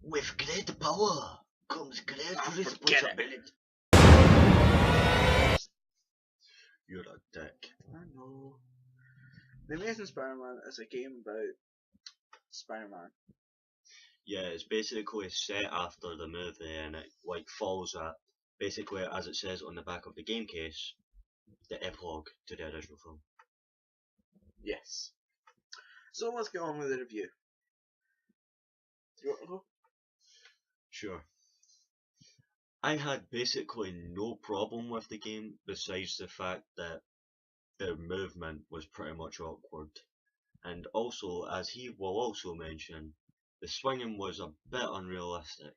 With great power comes great responsibility. You're a dick. I know. The Amazing Spider-Man is a game about Spider-Man. Yeah, it's basically set after the movie, and it like follows that. Basically, as it says on the back of the game case, the epilogue to the original film. Yes. So let's get on with the review. Do you want to go? Sure. I had basically no problem with the game besides the fact that the movement was pretty much awkward. And also, as he will also mention, the swinging was a bit unrealistic.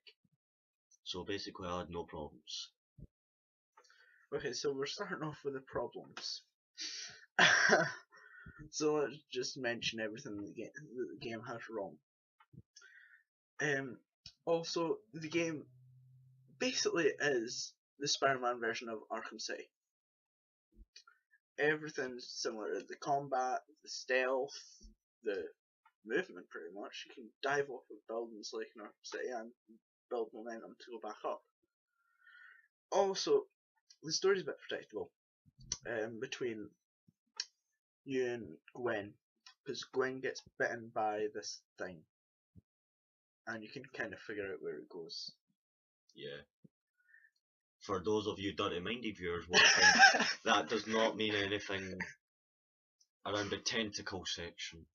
So basically I had no problems. Okay, so we're starting off with the problems. So let's just mention everything that the game has wrong. Also, the game basically is the Spider-Man version of Arkham City. Everything's similar. The combat, the stealth, the movement pretty much. You can dive off of buildings like in Arkham City and build momentum to go back up. Also, the story's a bit predictable between you and Gwen, because Gwen gets bitten by this thing, and you can kind of figure out where it goes. Yeah. For those of you dirty-minded viewers watching, that does not mean anything around the tentacle section.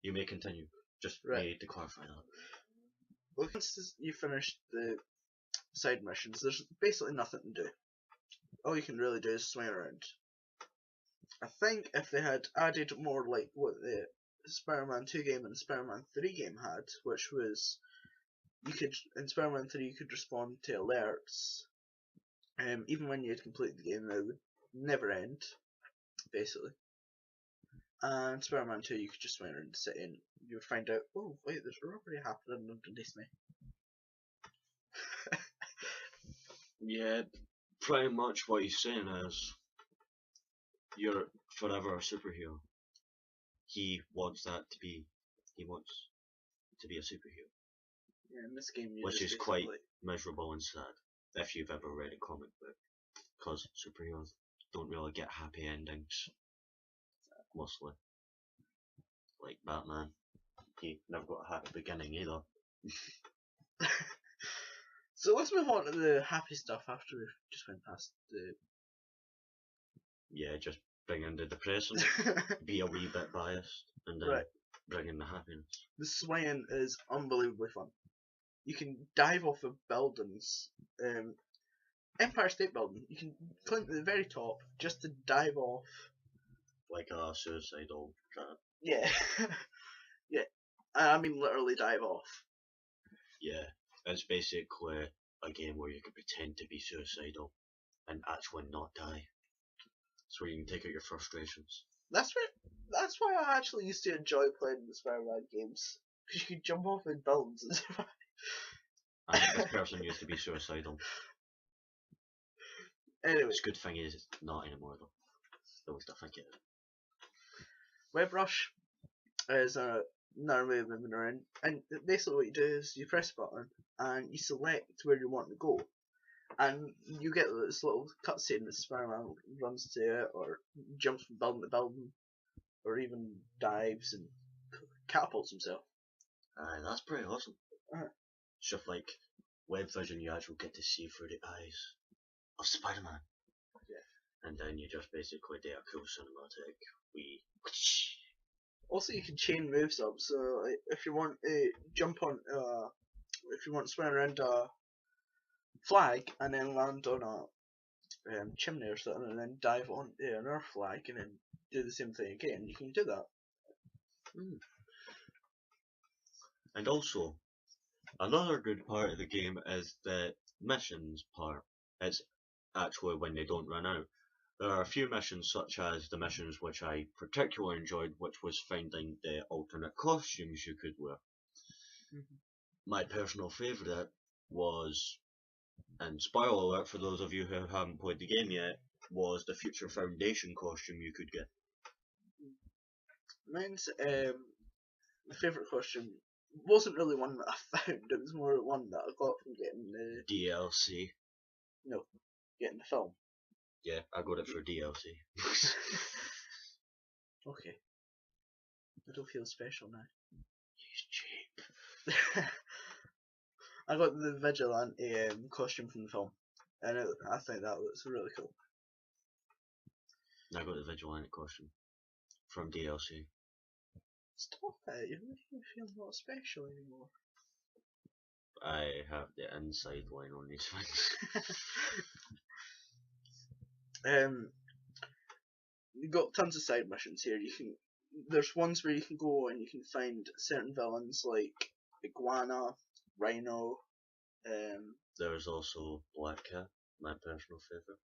You may continue. Just need to clarify that. Well, once you finish the side missions, there's basically nothing to do. All you can really do is swing around. I think if they had added more like what the Spider-Man 2 game and the Spider-Man 3 game had, which was in Spider-Man 3 you could respond to alerts, even when you had completed the game, it would never end, basically. And Spider-Man 2 you could just swing around the city and you would find out, oh wait, there's a robbery happening underneath me. Yeah, pretty much what he's saying is, you're forever a superhero. He wants a superhero. Yeah, in this game which is quite miserable and sad, if you've ever read a comic book, because superheroes don't really get happy endings, mostly. Like Batman, he never got a happy beginning either. So let's move on to the happy stuff after we've just went past the... Yeah, just bring in the depressing, be a wee bit biased, and then bring in the happiness. The swinging is unbelievably fun. You can dive off of buildings. Empire State Building, you can climb to the very top just to dive off. Like a suicidal trap. Yeah. Yeah. I mean literally dive off. Yeah. It's basically a game where you can pretend to be suicidal and actually not die. So you can take out your frustrations. That's why I actually used to enjoy playing the Spider-Man games. Because you could jump off in buildings and survive. I think this person used to be suicidal. Anyway. It's a good thing is not anymore though. At least I think it is. Web Rush is another way of moving around, and basically what you do is you press a button and you select where you want to go, and you get this little cutscene that Spider-Man runs to it, or jumps from building to building, or even dives and catapults himself. Aye, that's pretty awesome. It's just like web vision, you actually get to see through the eyes of Spider-Man. Yeah. And then you just basically do a cool cinematic Also, you can chain moves up, so like, if you want to jump on, if you want to swing around a flag and then land on a chimney or something, and then dive on another flag and then do the same thing again, you can do that. And also, another good part of the game is the missions part. It's actually when they don't run out. There are a few missions, such as the missions which I particularly enjoyed, which was finding the alternate costumes you could wear. My personal favourite was, and spoiler alert for those of you who haven't played the game yet, was the Future Foundation costume you could get. Mine's my favourite costume wasn't really one that I found. It was more one that I got from getting the DLC. getting the film. Yeah, I got it for DLC. Okay, I don't feel special now. He's cheap. I got the vigilante costume from the film, and I think that looks really cool. I got the vigilante costume from DLC. Stop it! You're making me feel not special anymore. I have the inside line on these things. You got tons of side missions here. There's ones where you can go and you can find certain villains like Iguana, Rhino. There's also Black Cat, my personal favourite.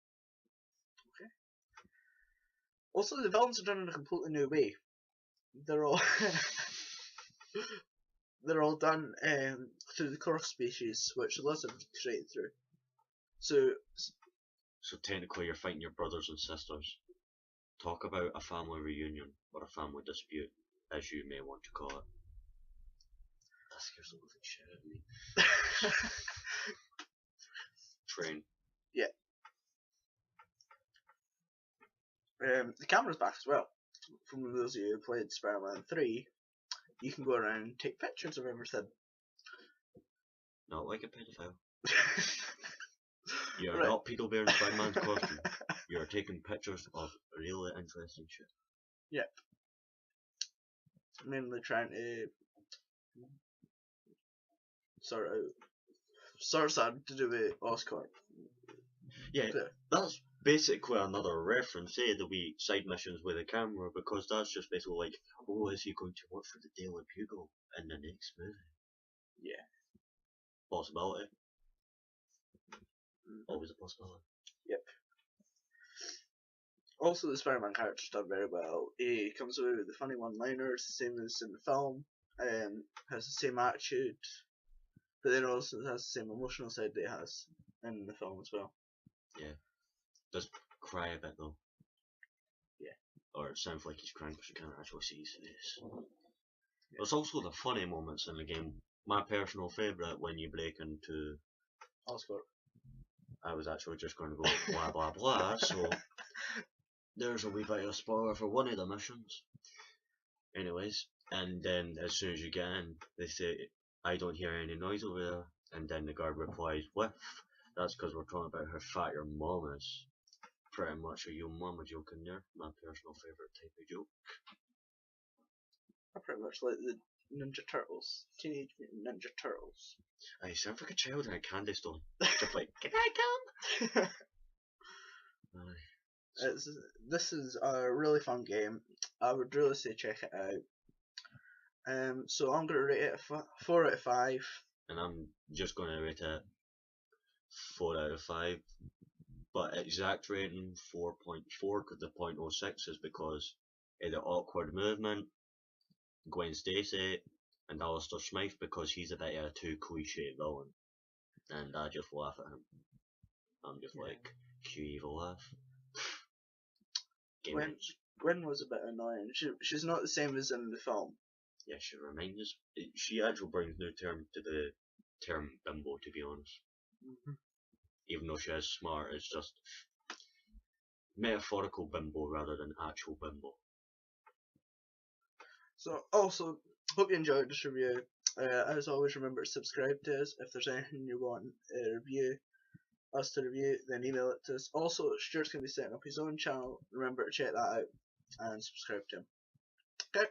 Also, the villains are done in a completely new way. They're all they're all done through the cross species, which the lizard created through. So technically, you're fighting your brothers and sisters. Talk about a family reunion or a family dispute, as you may want to call it. That scares the living shit out of me. Train. Yeah. The camera's back as well. From those of you who played Spiderman 3, you can go around and take pictures of everything. Not like a pedophile. You're Right. not pedo bearing Spider-Man's costume. You're taking pictures of really interesting shit. Yep. Mainly trying to sort something to do with Oscorp. Yeah, that's basically another reference, the wee side missions with the camera, because that's just basically like, oh, is he going to work for the Daily Bugle in the next movie? Yeah. Possibility. Always a possibility. Yep. Also, the Spider-Man character's done very well. He comes away with the funny one-liners, the same as in the film. Has the same attitude, but then also has the same emotional side that he has in the film as well. Yeah. Does cry a bit though. Yeah. Or it sounds like he's crying because you can't actually see his face. Yeah. There's also the funny moments in the game. My personal favourite when you break into Oscorp. I was actually just going to go blah blah blah, so there's a wee bit of a spoiler for one of the missions. Anyways, and then as soon as you get in, they say, I don't hear any noise over there, and then the guard replies, whiff, that's because we're talking about how fat your mom is. Pretty much a you mama joke in there, my personal favourite type of joke. I pretty much like the Ninja Turtles, Teenage Mutant Ninja Turtles. I sound like a child in a candy store. Just like, can I come? This is a really fun game. I would really say check it out. So I'm going to rate it a 4 out of 5. And I'm just going to rate it 4 out of 5. But exact rating 4.4 because the 0.06 is because of the awkward movement, Gwen Stacy, and Alistair Smythe because he's a bit of a too cliche villain. And I just laugh at him. I'm just like, cue evil laugh. Gwen was a bit annoying. She's not the same as in the film. Yeah, she reminds us. She actually brings new term to the term bimbo, to be honest. Even though she is smart, it's just metaphorical bimbo rather than actual bimbo. So, also, hope you enjoyed this review. As always, remember to subscribe to us. If there's anything you want us to review, then email it to us. Also, Stuart's going to be setting up his own channel. Remember to check that out and subscribe to him. Okay?